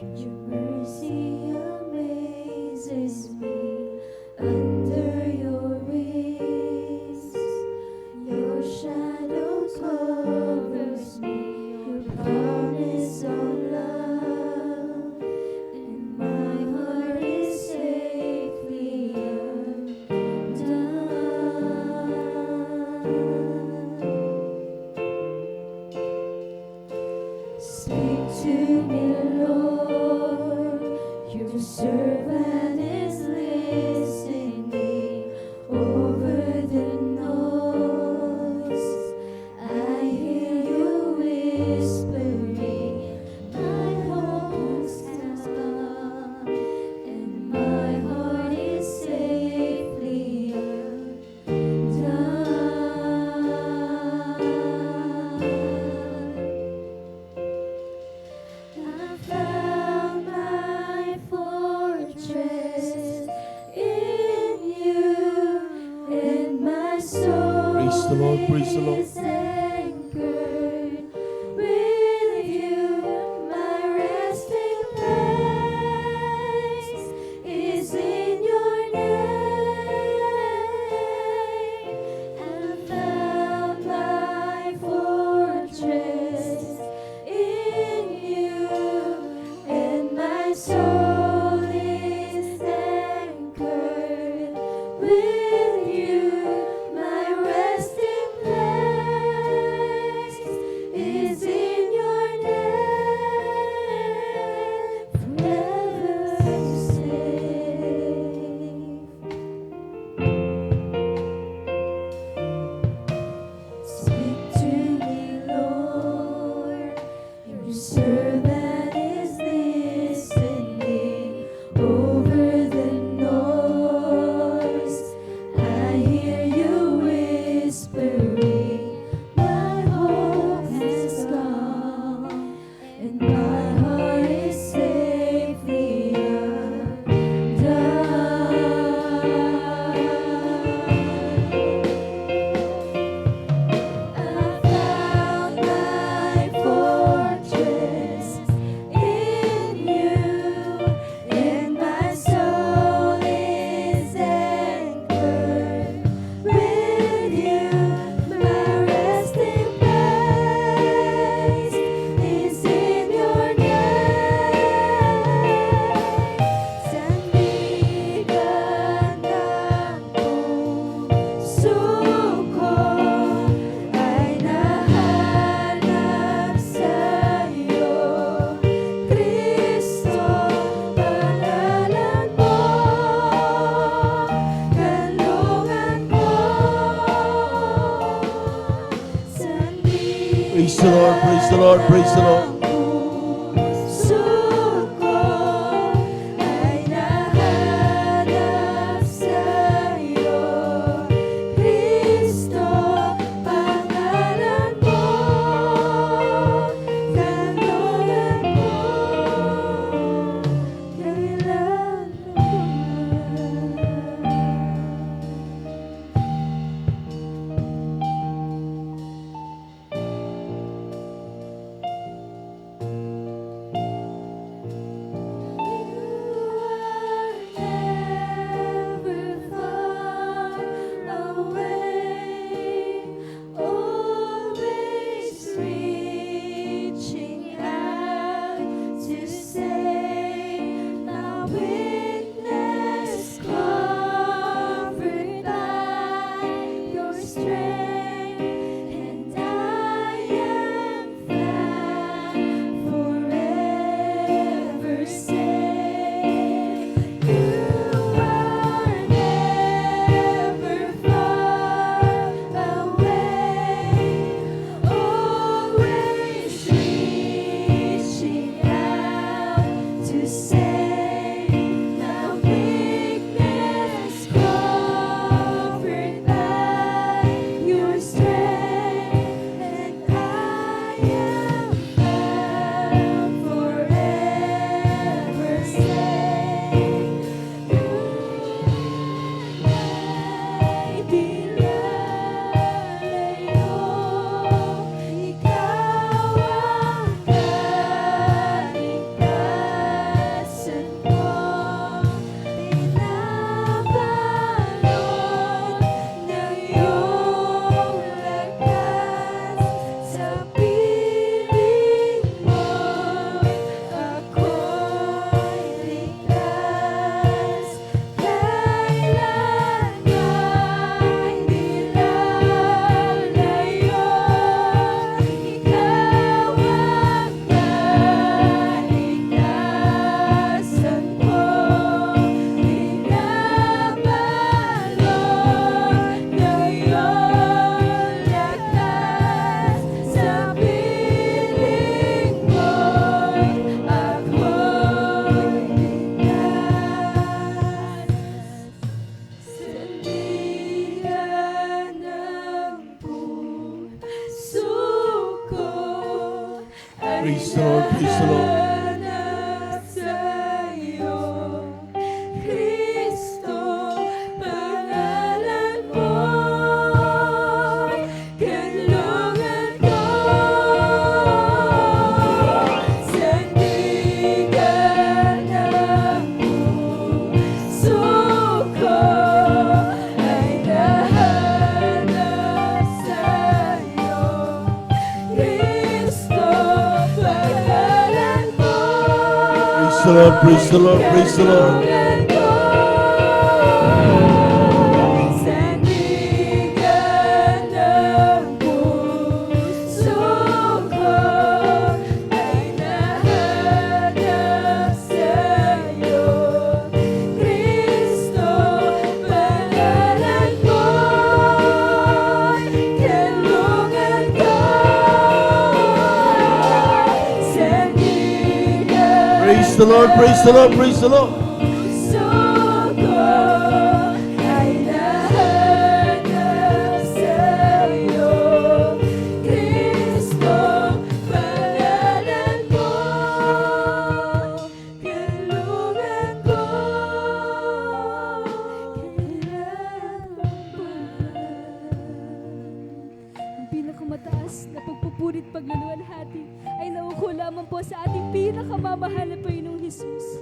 Your mercy amazes me. Under your wings, your shadow covers me. Your promise of love, and my heart is safely undone. Speak to me, Lord, your servant is listening. Over the noise, I hear you whispering. My hope stands come, and my heart is safely undone. I found my fortress in you, and my soul Praise the Lord, praise the Lord. is anchored with you. My resting place is in your name. I found my fortress in you, and my soul is anchored with you. My resting place is in your name. Forever safe. Speak to me, Lord, your servant is listening. Over the noise, I hear you whispering. My hope has gone, and my heart is safely undone. I found my fortress in you, and my soul is anchored with you. My resting place is in your name. Sandigan ako, suko ay nahanap sa'yo. Kristo, pangalan mo, kalungan ko. Praise the Lord, praise the Lord, praise the Lord. Suko ay nahanap sa'yo. Kristo, pangalan mo, kalungan mo, your Praise the Lord, praise the Lord. nahanap sa'yo, Kristo, pangalan mo, kanlungan ko, sandigan ng puso ko, ay nahanap sa'yo, Kristo, pangalan mo, Praise the Lord, praise the Lord, praise the Lord. kanlungan ko, sandigan ng puso ko, ay nahanap sa'yo, Kristo, pangalan mo, kanlungan ko, sandigan Praise the Lord, praise the Lord, praise the Lord. puso ko, ay nahanap sa'yo, Kristo, pangalan mo, kanlungan ko, Ang pinakamataas na pagpupuri't pagluluwalhati ay nauuko lamang po sa ating pinakamamahal na Panginoong Hesus.